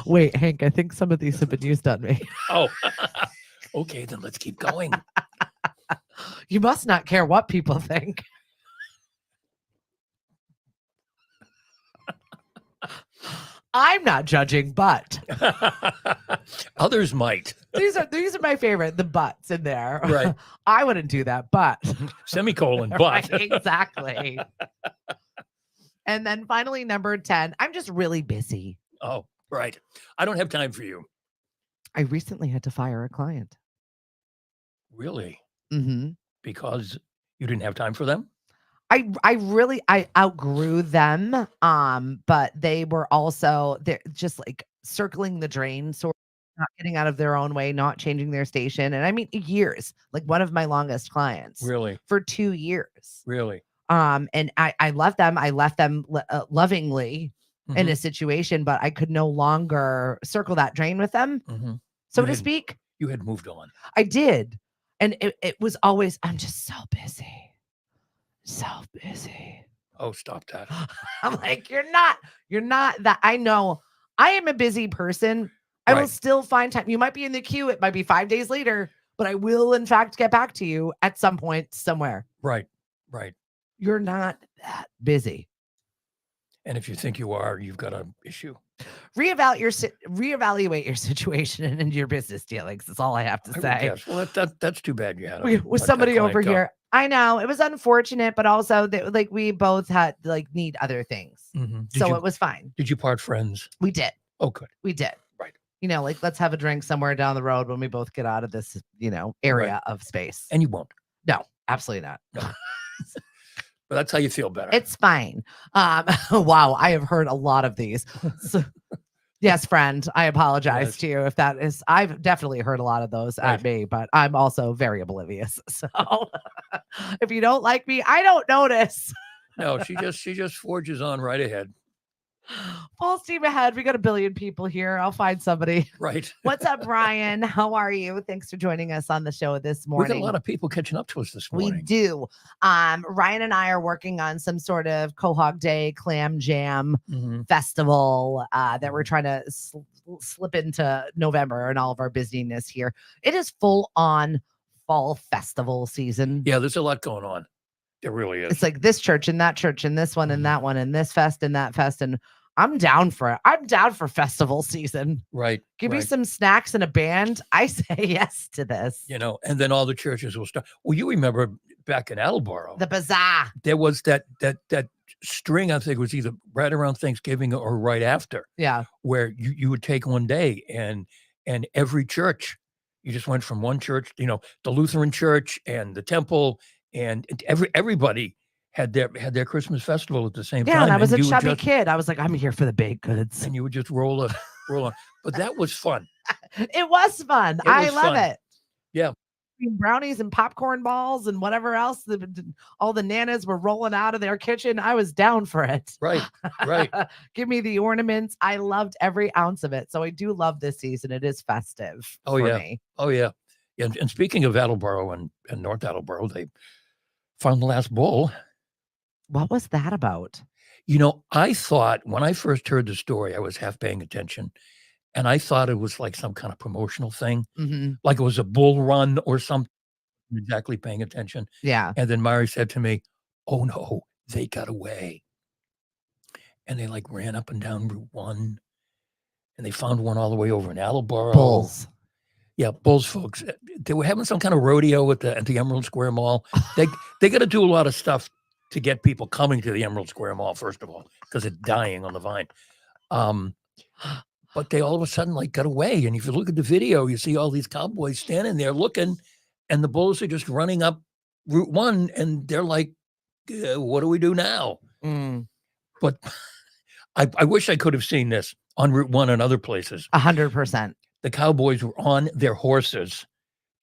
Wait, Hank, I think some of these have been used on me. Oh, okay, then let's keep going. You must not care what people think. I'm not judging, but Others might. these are my favorite. The buts in there. Right. I wouldn't do that, but Semicolon, but. Right, exactly. And then finally, number 10. I'm just really busy. Oh, right. I don't have time for you. I recently had to fire a client. Really? Mm-hmm. Because you didn't have time for them? I outgrew them. But they were they're just like circling the drain, sort of not getting out of their own way, not changing their station. And I mean years, like one of my longest clients Really? for 2 years. Really? And I left them. I left them lovingly in Mhm. a situation, but I could no longer circle that drain with them, Mhm. so You to had- speak. You had moved on. I did. And it was always, I'm just so busy. So busy. Oh, stop that. I'm like, you're not that. I know I am a busy person. I will Right. still find time. You might be in the queue. It might be 5 days later, but I will in fact get back to you at some point somewhere. Right. Right. You're not that busy. And if you think you are, you've got an issue. Reevaluate your situation and your business dealings. That's all I have to I would say. guess. Well, that's too bad you had With a somebody over client go. here. I know it was unfortunate, but also that like we both had like need other things. Mhm. So it was fine. Did you part friends? We did. Oh, good. We did. Right. You know, like let's have a drink somewhere down the road when we both get out of this, area Right. of space. And you won't. No, absolutely not. No. But that's how you feel better. It's fine. Wow, I have heard a lot of these. So, yes, friend, I apologize Yes. to you if that is. I've definitely heard a lot of those Right. at me, but I'm also very oblivious. So if you don't like me, I don't notice. No, she just forges on right ahead. Full steam ahead. We got a billion people here. I'll find somebody. Right. What's up, Ryan? How are you? Thanks for joining us on the show this We morning. got a lot of people catching up to us this We morning. do. Ryan and I are working on some sort of Quahog Day clam jam Mhm. festival that we're trying to slip into November and all of our busyness here. It is full on fall festival season. Yeah, there's a lot going on. There really is. It's like this church and that church and this one and that one and this fest and that fest. And I'm down for it. I'm down for festival season. Right. Give me right. some snacks and a band. I say yes to this. And then all the churches will start. Well, you remember back in Attleboro, The bazaar. there was that string, I think it was either right around Thanksgiving or right after, Yeah. where you would take one day and every church, you just went from one church, the Lutheran church and the temple, and everybody had their Christmas festival at the same time. Yeah, and I was a you would chubby just- kid. I was like, I'm here for the baked goods. and you would just roll on. But that was fun. It was fun. I was love fun. it. Yeah. Brownies and popcorn balls and whatever else. All the nanas were rolling out of their kitchen. I was down for it. Right. Right. Give me the ornaments. I loved every ounce of it. So I do love this season. It is festive Oh, for yeah. me. Oh, yeah. And speaking of Attleboro and North Attleboro, they found the last bull. What was that about? I thought when I first heard the story, I was half paying attention, and I thought it was like some kind of promotional thing, Mm-hmm. like it was a bull run or something. Exactly paying attention. Yeah. And then Mari said to me, "Oh no, they got away." And they like ran up and down Route 1, and they found one all the way over in Attleboro. Bulls. Yeah, bulls, folks. They were having some kind of rodeo at the Emerald Square Mall. They got to do a lot of stuff to get people coming to the Emerald Square Mall, first of all, because it's dying on the vine. But they all of a sudden got away. And if you look at the video, you see all these cowboys standing there looking, and the bulls are just running up Route 1, and they're like, what do we do now? Mm. But I wish I could have seen this on Route 1 and other places. 100%. The cowboys were on their horses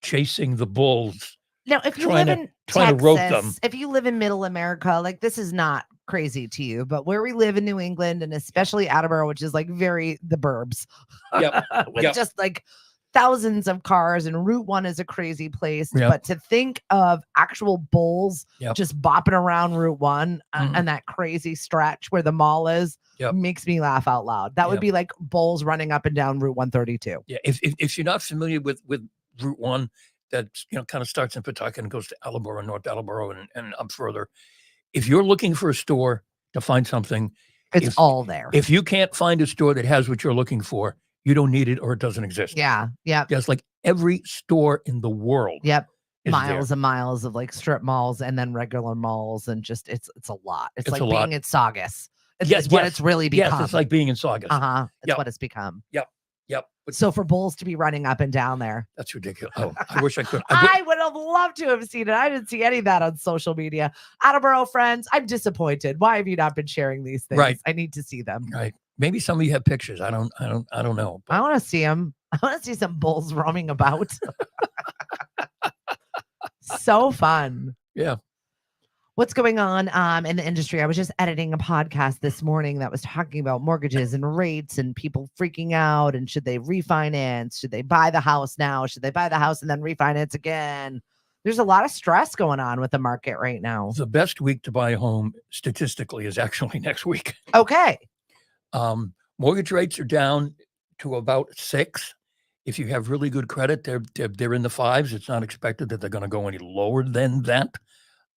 chasing the bulls, Now, if you trying live to in trying to rope them. Texas, if you live in middle America, like this is not crazy to you, but where we live in New England and especially Attleboro, which is like very the burbs, Yep. with Yep. just like thousands of cars, and Route 1 is a crazy place. Yep. But to think of actual bulls Yep. just bopping around Route 1 Mhm. and that crazy stretch where the mall is Yep. makes me laugh out loud. That would Yep. be like bulls running up and down Route 132. Yeah, if you're not familiar with Route 1, that kind of starts in Pawtucket and goes to Attleboro, North Attleboro, and up further. If you're looking for a store to find something, It's if all there. if you can't find a store that has what you're looking for, you don't need it or it doesn't exist. Yeah. Yep. Just like every store in the world. Yep. is Miles there. and miles of like strip malls and then regular malls, and just it's a lot. It's It's like a being lot. in Saugus. It's Yes, what yes, it's really become. Yes, it's like being in Saugus. It's Yep. what it's become. Yep. But So for bulls to be running up and down there, that's ridiculous. Oh, I wish I could. I would have loved to have seen it. I didn't see any of that on social media. Attleboro friends, I'm disappointed. Why have you not been sharing these things? Right. I need to see them. Right. Maybe some of you have pictures. I don't know. I want to see them. I want to see some bulls roaming about. So fun. Yeah. What's going on in the industry? I was just editing a podcast this morning that was talking about mortgages and rates and people freaking out, and should they refinance? Should they buy the house now? Should they buy the house and then refinance again? There's a lot of stress going on with the market right now. The best week to buy a home statistically is actually next week. Okay. Mortgage rates are down to about 6. If you have really good credit, they're in the 5s. It's not expected that they're going to go any lower than that.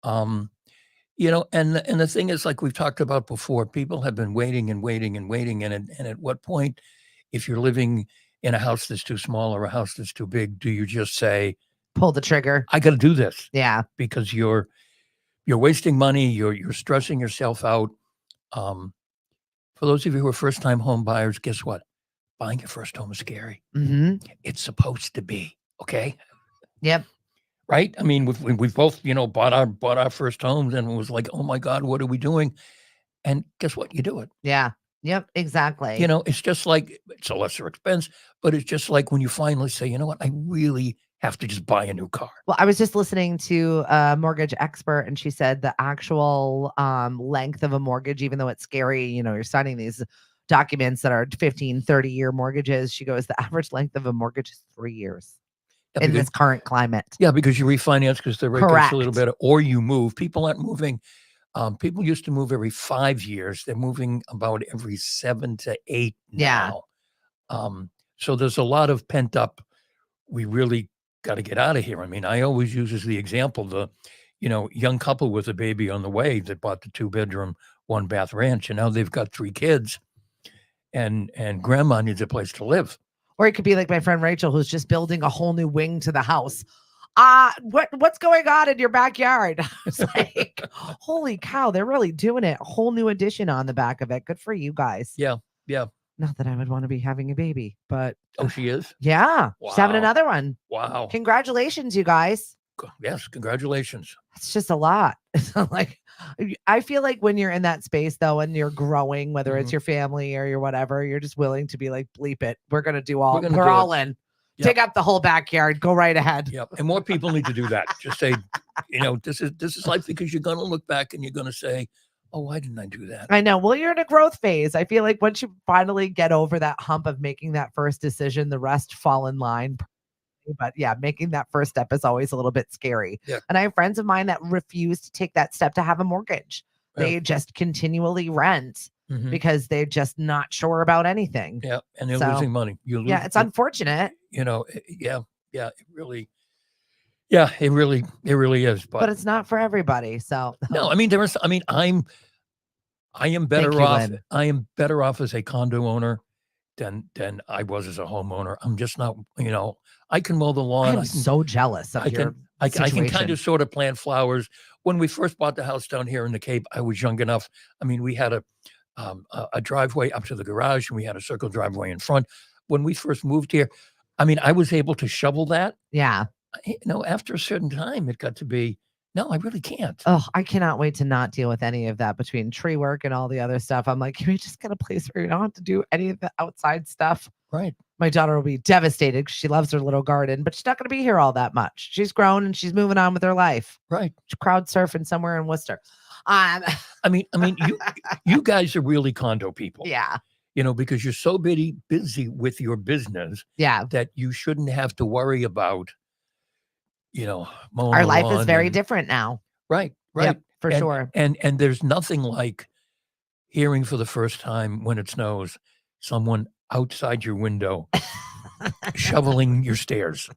And the thing is, like we've talked about before, people have been waiting and waiting and waiting. And at what point, if you're living in a house that's too small or a house that's too big, do you just say, pull the trigger? I got to do this? Yeah. Because you're wasting money. You're stressing yourself out. For those of you who are first-time home buyers, guess what? Buying your first home is scary. Mm-hmm. It's supposed to be, okay? Yep. Right? I mean, we've both, bought our first homes, and it was like, oh my God, what are we doing? And guess what? You do it. Yeah. Yep. Exactly. It's just like, it's a lesser expense, but it's just like when you finally say, you know what, I really have to just buy a new car. Well, I was just listening to a mortgage expert, and she said the actual length of a mortgage, even though it's scary, you're signing these documents that are 15, 30-year mortgages. She goes, the average length of a mortgage is 3 years in this current climate. Yeah, because you refinance because the rate gets Correct. a little better, or you move. People aren't moving. People used to move every 5 years. They're moving about every 7 to 8 now. So there's a lot of pent up. We really got to get out of here. I mean, I always use as the example the, young couple with a baby on the way that bought the 2-bedroom, 1-bath ranch, and now they've got 3 kids, and grandma needs a place to live. Or it could be like my friend Rachel, who's just building a whole new wing to the house. What's going on in your backyard? I was like, holy cow, they're really doing it. A whole new addition on the back of it. Good for you guys. Yeah. Not that I would want to be having a baby, but Oh, she is? yeah, she's having Wow. another one. Wow. Congratulations, you guys. Yes, congratulations. It's just a lot. It's not like, I feel like when you're in that space though, and you're growing, whether it's your family or your whatever, you're just willing to be like, bleep it. We're going to do all, gonna we're do all it. in. Yep. Take up the whole backyard. Go right ahead. Yep. And more people need to do that. Just say, this is life, because you're going to look back and you're going to say, oh, why didn't I do that? I know. Well, you're in a growth phase. I feel like once you finally get over that hump of making that first decision, the rest fall in line. But yeah, making that first step is always a little bit scary. Yeah. And I have friends of mine that refuse to take that step to have a mortgage. Yeah. They just continually rent because they're just not sure about anything. Yeah. And they're So, losing money. Yeah, it's unfortunate. Yeah, it really is. But it's not for everybody. So no, I mean, I am better you, off. Lynn. I am better off as a condo owner than I was as a homeowner. I'm just not, I can mow the lawn. I'm so jealous of your I can kind situation. of sort of plant flowers. When we first bought the house down here in the Cape, I was young enough. I mean, we had a driveway up to the garage, and we had a circle driveway in front. When we first moved here, I mean, I was able to shovel that. Yeah. After a certain time, it got to be, No, I really can't. Oh, I cannot wait to not deal with any of that between tree work and all the other stuff. I'm like, can we just get a place where you don't have to do any of the outside stuff? Right. My daughter will be devastated because she loves her little garden, but she's not going to be here all that much. She's grown and she's moving on with her life. Right. She's crowd surfing somewhere in Worcester. I mean, you guys are really condo people. Yeah. Because you're so busy with your business Yeah. that you shouldn't have to worry about, mowing Our the life is lawn very and- different now. Right. Right. Yep, for And- sure. And there's nothing like hearing for the first time when it snows someone outside your window shoveling your stairs.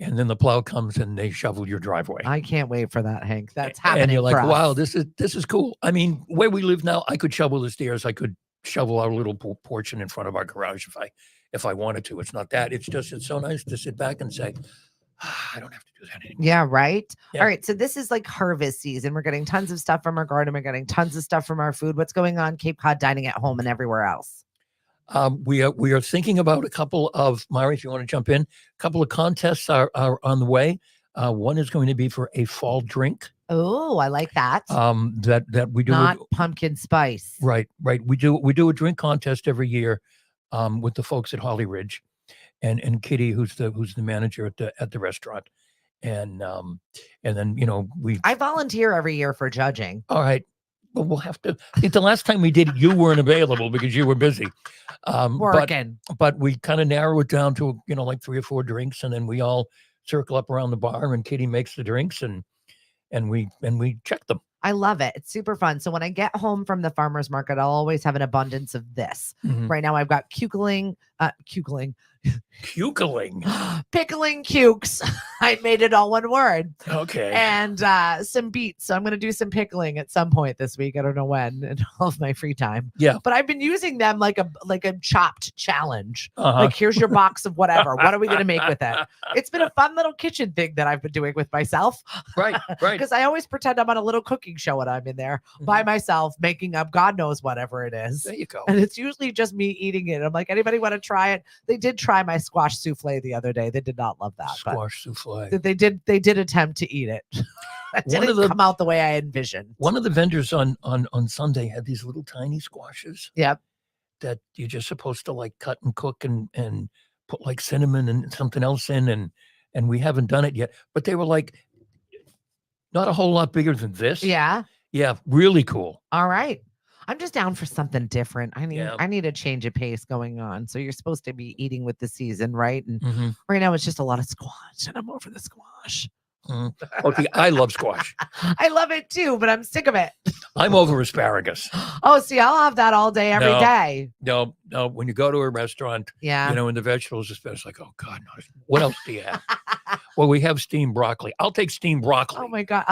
And then the plow comes and they shovel your driveway. I can't wait for that, Hank. That's happening. And you're like, for us. wow, this is cool. I mean, where we live now, I could shovel the stairs. I could shovel our little porch in front of our garage if I wanted to. It's not that. It's just it's so nice to sit back and say, I don't have to do that anymore. Yeah, right. Yeah. All right. So this is like harvest season. We're getting tons of stuff from our garden. We're getting tons of stuff from our food. What's going on Cape Cod dining at home and everywhere else? We are thinking about a couple of, Mari, if you want to jump in, a couple of contests are on the way. One is going to be for a fall drink. Oh, I like that. That we do. Not pumpkin spice. Right. We do a drink contest every year with the folks at Holly Ridge, and Kitty, who's the manager at the restaurant, and then I volunteer every year for judging. All right. But we'll have to. I think the last time we did it, you weren't available because you were busy. Working. But we kind of narrow it down to like 3 or 4 drinks, and then we all circle up around the bar, and Kitty makes the drinks, and we check them. I love it. It's super fun. So when I get home from the farmer's market, I'll always have an abundance of this. Mhm. Right now I've got pickling cukes. I made it all one word. Okay. And some beets. So I'm going to do some pickling at some point this week. I don't know when, in all of my free time. Yeah. But I've been using them like a chopped challenge. Uh-huh. Like, here's your box of whatever. What are we going to make with it? It's been a fun little kitchen thing that I've been doing with myself. Right. Because I always pretend I'm on a little cooking show when I'm in there by myself, making up God knows whatever it is. There you go. And it's usually just me eating it. I'm like, anybody want to try it? They did try my squash souffle the other day. They did not love that. Squash souffle. But they did attempt to eat it. It didn't come out the way I envisioned. One of the vendors on Sunday had these little tiny squashes. Yep. That you're just supposed to like cut and cook and put like cinnamon and something else in, and we haven't done it yet. But they were like not a whole lot bigger than this. Yeah. Yeah, really cool. All right. I'm just down for something different. I Yeah. need a change of pace going on. So you're supposed to be eating with the season, right? And Mhm. right now it's just a lot of squash, and I'm over the squash. Okay, I love squash. I love it too, but I'm sick of it. I'm over asparagus. Oh, see, I'll have that all day, every day. No. When you go to a restaurant, Yeah. and the vegetables, it's like, oh God, no. What else do you have? Well, we have steamed broccoli. I'll take steamed broccoli. Oh my God.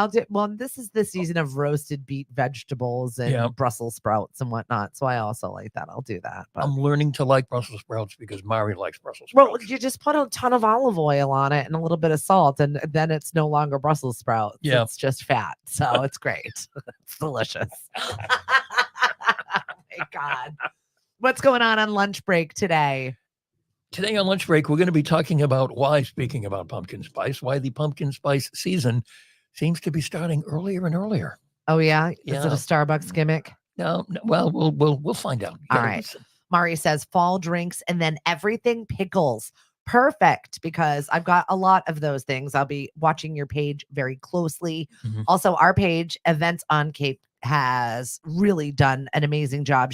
This is the season of roasted beet vegetables and Brussels sprouts and whatnot. So I also like that. I'll do that. But I'm learning to like Brussels sprouts because Mari likes Brussels sprouts. well, you just put a ton of olive oil on it and a little bit of salt, and then it's no longer Brussels sprouts. Yeah. It's just fat. So it's great. It's delicious. Oh my God. What's going on lunch break today? Today on lunch break, we're going to be talking about speaking about pumpkin spice, why the pumpkin spice season seems to be starting earlier and earlier. Oh yeah. Is Yeah. it a Starbucks gimmick? No, well, we'll find out. All right. Mari says fall drinks and then everything pickles. Perfect, because I've got a lot of those things. I'll be watching your page very closely. Mhm. Also, our page, Events on Cape, has really done an amazing job.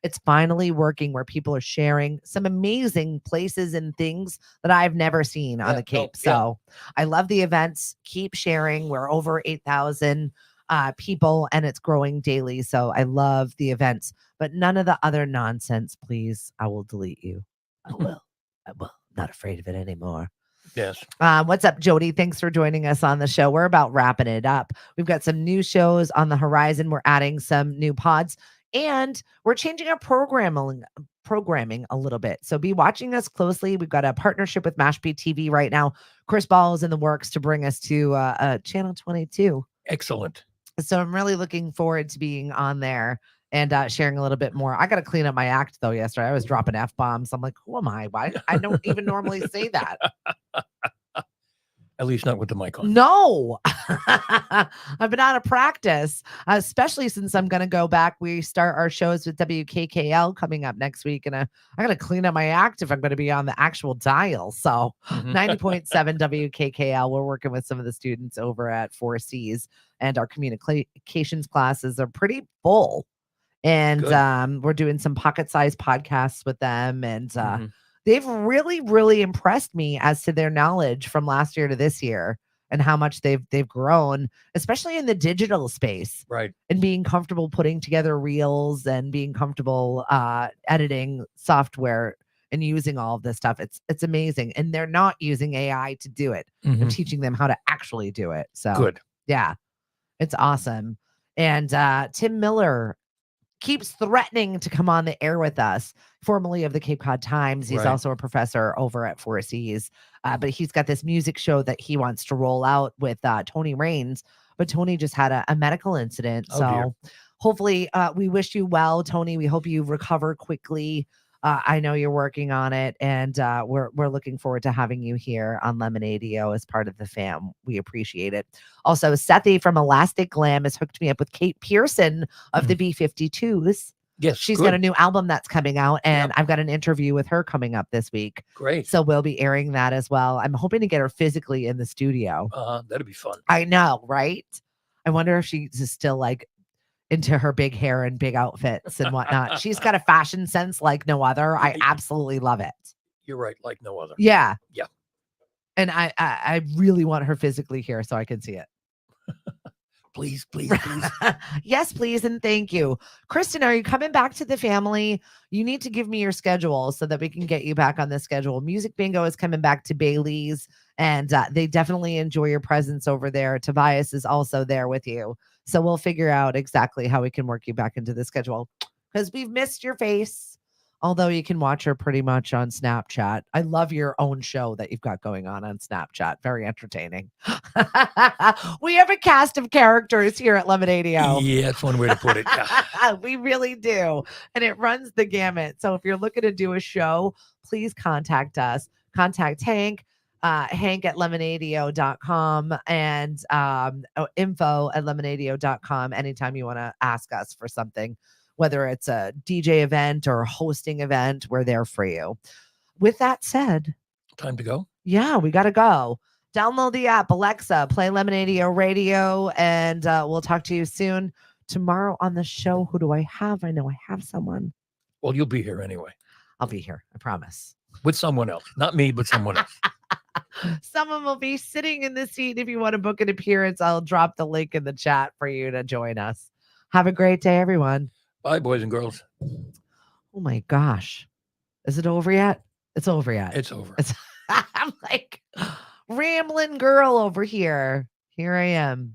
It's finally working where people are sharing some amazing places and things that I've never seen on the Cape. So I love the events. Keep sharing. We're over 8,000 people and it's growing daily. So I love the events, but none of the other nonsense, please. I will delete you. I will. Not afraid of it anymore. Yes. What's up, Jody? Thanks for joining us on the show. We're about wrapping it up. We've got some new shows on the horizon. We're adding some new pods and we're changing our programming a little bit. So be watching us closely. We've got a partnership with Mashpee TV right now. Chris Ball is in the works to bring us to Channel 22. Excellent. So I'm really looking forward to being on there and sharing a little bit more. I got to clean up my act though. Yesterday I was dropping F-bombs. I'm like, who am I? Why? I don't even normally say that. At least not with the mic on. No, I've been out of practice, especially since I'm going to go back. We start our shows with WKKL coming up next week, and I got to clean up my act if I'm going to be on the actual dial. So Mhm. 90.7 WKKL, we're working with some of the students over at Four Cs, and our communications classes are pretty full. And Good. we're doing some pocket-sized podcasts with them, and Mhm. they've really, really impressed me as to their knowledge from last year to this year and how much they've grown, especially in the digital space Right. and being comfortable putting together reels and being comfortable editing software and using all of this stuff. It's amazing. And they're not using AI to do it. I'm Mhm. teaching them how to actually do it. So Good. yeah, it's awesome. And Tim Miller keeps threatening to come on the air with us, formerly of the Cape Cod Times. He's Right. also a professor over at Four Cs, but he's got this music show that he wants to roll out with Tony Raines. But Tony just had a medical incident. Oh, dear. So hopefully we wish you well, Tony. We hope you recover quickly. I know you're working on it, and we're looking forward to having you here on Lemonadio as part of the fam. We appreciate it. Also, Sethi from Elastic Glam has hooked me up with Kate Pearson of the B-52s. Yes. She's good. got a new album that's coming out, and I've got an interview with her coming up this week. Great. So we'll be airing that as well. I'm hoping to get her physically in the studio. That'd be fun. I know, right? I wonder if she's still like into her big hair and big outfits and whatnot. She's got a fashion sense like no other. I absolutely love it. You're right, like no other. Yeah. Yeah. And I really want her physically here so I can see it. Please, please, please. Yes, please, and thank you. Kristen, are you coming back to the family? You need to give me your schedule so that we can get you back on the schedule. Music Bingo is coming back to Bailey's, and they definitely enjoy your presence over there. Tobias is also there with you. So we'll figure out exactly how we can work you back into the schedule because we've missed your face. Although you can watch her pretty much on Snapchat. I love your own show that you've got going on Snapchat. Very entertaining. We have a cast of characters here at Lemonadio. Yeah, that's one way to put it. Yeah. We really do. And it runs the gamut. So if you're looking to do a show, please contact us. Contact Hank. Hank at lemonadio.com and info at lemonadio.com anytime you want to ask us for something. Whether it's a DJ event or a hosting event, we're there for you. With that said, time to go. Yeah, we got to go. Download the app, Alexa, play Lemonadio Radio, and we'll talk to you soon. Tomorrow on the show, who do I have? I know I have someone. Well, you'll be here anyway. I'll be here. I promise. With someone else. Not me, but someone else. Someone will be sitting in the seat. If you want to book an appearance, I'll drop the link in the chat for you to join us. Have a great day, everyone. Bye, boys and girls. Oh my gosh. Is it over yet? It's over yet. It's over. I'm like rambling girl over here. Here I am.